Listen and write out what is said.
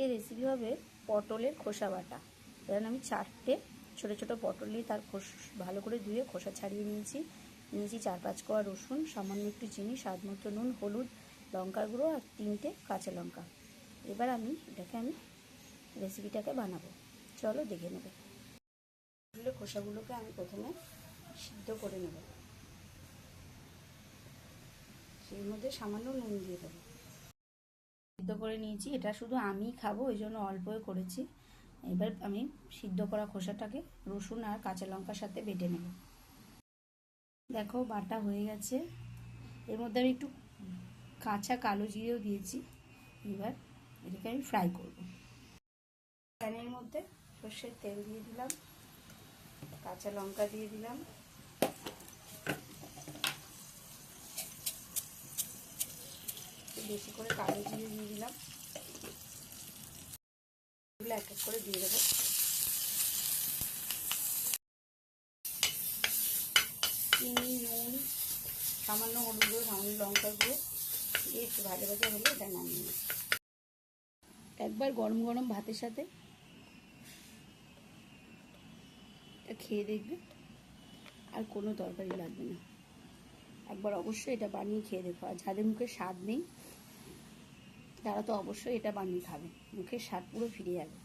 এই রেসিপি হবে পটলের খোসা বাটা। এখানে আমি 4টে ছোটো ছোটো পটল নিয়ে তার ভালো করে ধুয়ে খোসা ছাড়িয়ে নিয়েছি। 4-5 কোয়া রসুন, সামান্য একটু চিনি, স্বাদ মতো নুন, হলুদ, লঙ্কার গুঁড়ো আর 3টে কাঁচা লঙ্কা। এবার আমি রেসিপিটাকে বানাবো, চলো দেখে নেবে। খোসাগুলোকে আমি প্রথমে সিদ্ধ করে নেব, সেই মধ্যে সামান্য নুন দিয়ে দেবো। সিদ্ধ করে নিয়েছি, এটা শুধু আমি খাবো ওই জন্য অল্পই করেছি। এবার আমি সিদ্ধ করা খোসাটাকে রসুন আর কাঁচা লঙ্কার সাথে বেটে নেব। দেখো বাটা হয়ে গেছে। এর মধ্যে আমি একটু কাঁচা কালো জিরেও দিয়েছি। এবার এটাকে আমি ফ্রাই করব। প্যানের মধ্যে সর্ষের তেল দিয়ে দিলাম, কাঁচা লঙ্কা দিয়ে দিলাম, বেশি করে কালো জিরে দিয়ে দিলাম। এগুলো এক এক করে দিয়ে দেবো। চিনি, নুন, সামান্য হলুদ গুঁড়ো, সামান্য লঙ্কার গুঁড়ো দিয়ে একটু ভাজা ভাজা হলে এটা নামিয়ে নেব। একবার গরম গরম ভাতের সাথে এটা খেয়ে দেখবে, আর কোনো তরকারি লাগবে না। একবার অবশ্যই এটা বানিয়ে খেয়ে দেখো। আর যাদের মুখে স্বাদ নেই তারা তো অবশ্যই এটা বানিয়ে খাবে, মুখের স্বাদ পুরো ফিরে যাবে।